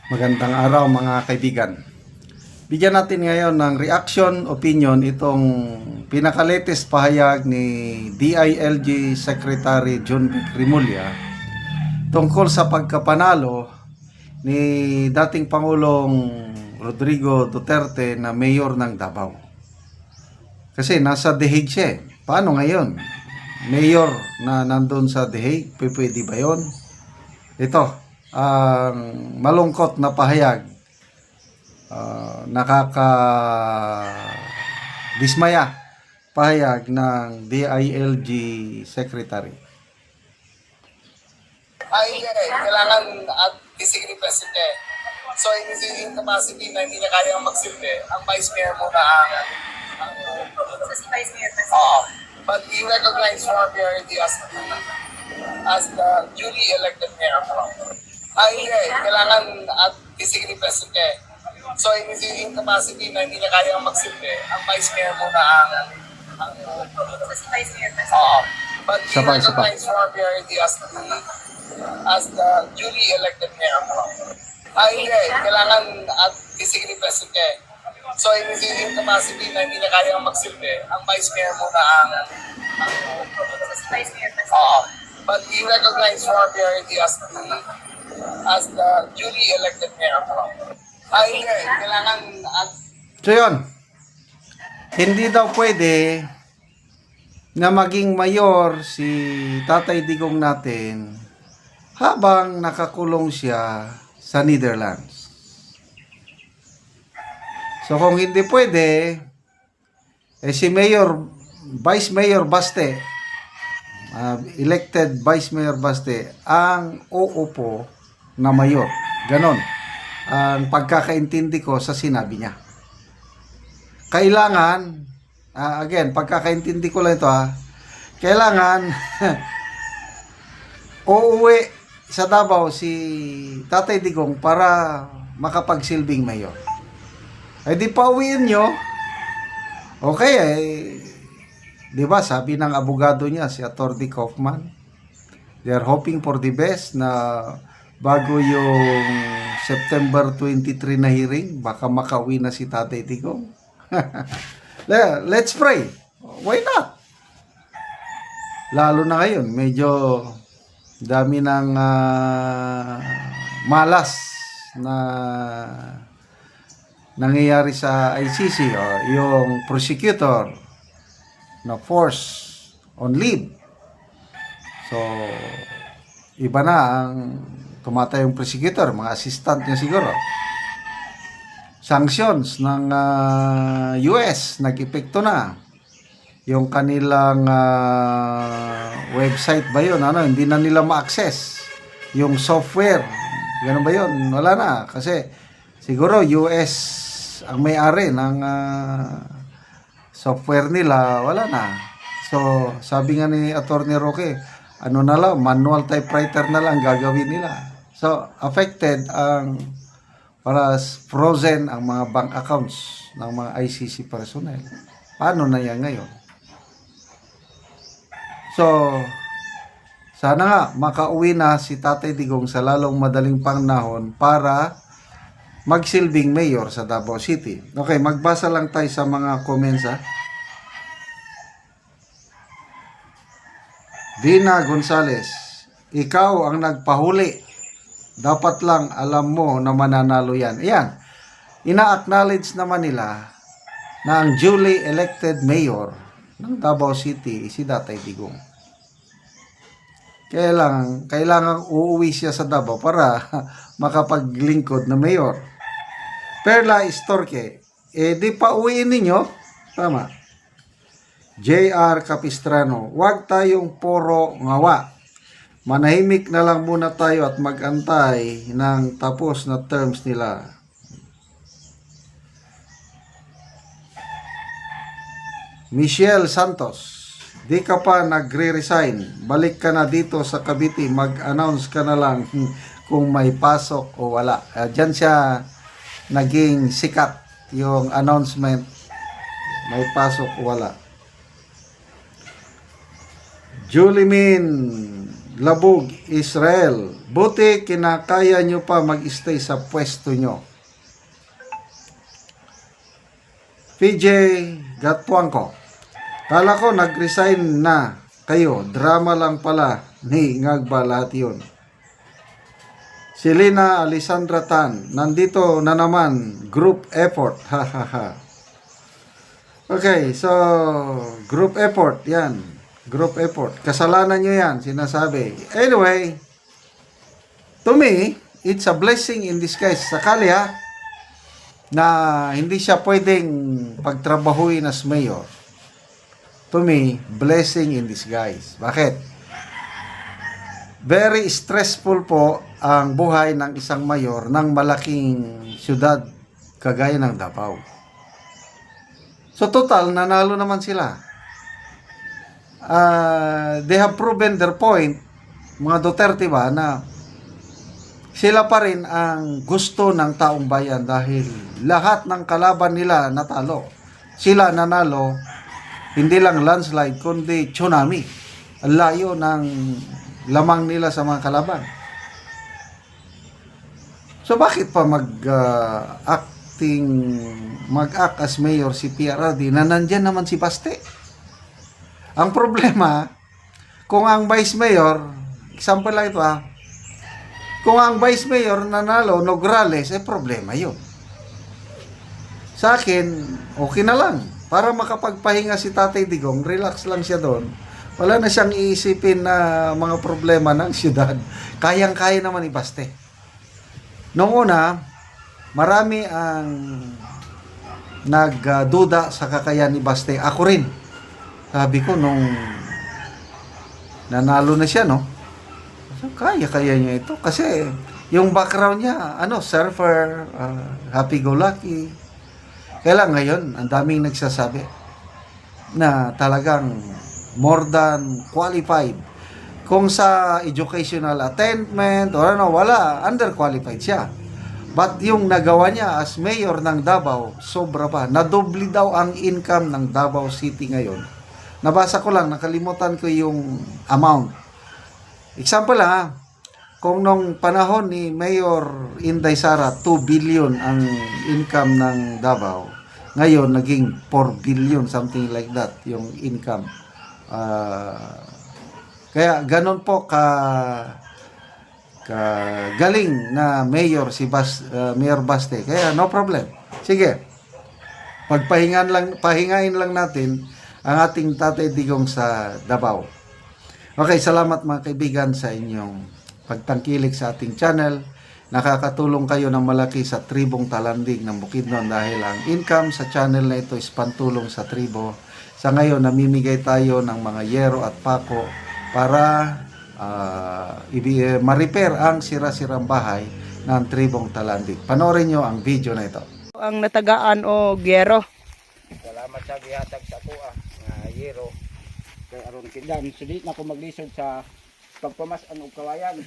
Magandang araw mga kaibigan. Bigyan natin ngayon ng reaction, opinion itong pinaka-latest pahayag ni DILG Secretary John Vic Remulla tungkol sa pagkapanalo ni dating Pangulong Rodrigo Duterte na mayor ng Davao. Kasi nasa The Hague siya. Paano ngayon? Mayor na nandun sa The Hague, pwede ba yun? Ito ang malungkot na pahayag, nakaka-dismaya pahayag ng DILG Secretary. Kailangan at isig ni Presidente. So, in his capacity na hindi niya kaya magsilbi, ang Vice Mayor muna ang Si Vice Mayor President. but we recognize priority as the duly elected mayor from. Kailangan at isig ni Presidente. So, in his capacity na hindi niya kaya magsilbi, ang Vice Mayor muna ang Si Vice Mayor President. but we Sabay. recognize priority as the duly elected mayor from. Kailangan at isig ni Presidente. So, in his capacity na hindi niya kaya magsilbi, ang Vice Mayor muna ang Si Vice Mayor President. but we recognize priority as the duly elected mayor from. Kailangan at So yun, hindi daw pwede na maging mayor si Tatay Digong natin habang nakakulong siya sa Netherlands. So kung hindi pwede, si Vice Mayor Baste, elected Vice Mayor Baste, ang uupo na mayor. Ganon ang pagkakaintindi ko sa sinabi niya. Kailangan, again, pagkakaintindi ko lang ito kailangan uuwi sa Davao si Tatay Digong para makapagsilbing mayor. Ay di pa uwiin nyo, okay di ba sabi ng abogado niya, si Atty. Kaufman, they are hoping for the best na bago yung September 23 na hearing, baka makauwi na si Tatay Digong. Let's pray. Why not? Lalo na ngayon, medyo dami ng malas na nangyayari sa ICC. Yung prosecutor na force on leave. So, iba na ang tumatay yung prosecutor, mga assistant niya siguro. Sanctions ng US nag-epekto na. Yung kanilang website ba yun? Hindi na nila ma-access. Yung software, gano'n ba yun? Wala na. Kasi siguro US ang may-ari ng software nila, wala na. So, sabi nga ni Atty. Roque, na lang, manual typewriter na lang gagawin nila. So, affected ang frozen ang mga bank accounts ng mga ICC personnel. Paano na yan ngayon? So, sana nga makauwi na si Tatay Digong sa lalong madaling panahon para magsilbing mayor sa Davao City. Okay, magbasa lang tayo sa mga comments Dina Gonzales, ikaw ang nagpahuli. Dapat lang alam mo na mananalo yan. Ayan, ina-acknowledge naman nila na ang duly elected mayor ng Davao City si Tatay Digong. Kailangan uuwi siya sa Davao para makapaglingkod na mayor. Perla Istorque, di pa uwiin ninyo? Tama. JR Capistrano, huwag tayong puro ngawa. Manahimik na lang muna tayo at mag-antay ng tapos na terms nila. Michelle Santos, di ka pa nagre-resign. Balik ka na dito sa Cavite. Mag-announce ka na lang kung may pasok o wala. Diyan siya naging sikat yung announcement. May pasok o wala. Julie Min Labog, Israel. Buti kinakaya nyo pa mag-stay sa pwesto nyo. PJ Gatwangko. Kala ko nag-resign na kayo. Drama lang pala. Ni ngagba lahat yun. Selena Alessandra Tan. Nandito na naman. Group effort. Ha ha ha. Okay, so group effort. Yan. Group effort. Kasalanan nyo yan. Sinasabi. Anyway, to me, it's a blessing in disguise. Sakali ha, na hindi siya pwedeng pagtrabahuin as mayor. To me, blessing in disguise. Bakit? Very stressful po ang buhay ng isang mayor ng malaking syudad kagaya ng Davao. So total, nanalo naman sila. They have proven their point, mga Duterte ba, na sila pa rin ang gusto ng taong bayan dahil lahat ng kalaban nila natalo. Sila nanalo, hindi lang landslide, kundi tsunami. Ang layo ng lamang nila sa mga kalaban. So bakit pa mag-act as mayor si PRRD na nandyan naman si Baste? Ang problema, kung ang vice mayor, example lang ito kung ang vice mayor nanalo, Nograles, problema yun. Sa akin, okay na lang. Para makapagpahinga si Tatay Digong, relax lang siya doon. Wala na siyang iisipin na mga problema ng siyudad. Kayang-kaya naman ibaste. Noong una, marami ang nagduda sa kakayahan ni Baste. Ako rin. Sabi ko nung nanalo na siya, no? Kaya niya ito. Kasi yung background niya, surfer, happy-go-lucky. Kaya lang ngayon, ang daming nagsasabi na talagang more than qualified. Kung sa educational attainment or wala, underqualified siya. But yung nagawa niya as mayor ng Davao, sobra pa. Nadobli daw ang income ng Davao City ngayon. Nabasa ko lang, nakalimutan ko yung amount. Example lang kung nung panahon ni Mayor Inday Sara, 2 billion ang income ng Davao. Ngayon, naging 4 billion, something like that, yung income. Kaya ganon po galing na mayor si Mayor Baste. Kaya no problem. Sige. Pahingain lang natin ang ating Tatay Digong sa Davao. Okay, salamat mga kaibigan sa inyong pagtangkilik sa ating channel. Nakakatulong kayo ng malaki sa tribong Talandig ng Bukidnon dahil ang income sa channel na ito is pantulong sa tribo. Sa ngayon, namimigay tayo ng mga yero at pako para ma-repair ang sira-sirang bahay ng tribong Talandig. Panoorin nyo ang video na ito. Ang natagaan o gyero. Salamat sa gihatag sa kuha nga yero kay aron kindan sulit na ko maglisod sa pagpamasan og kawayan.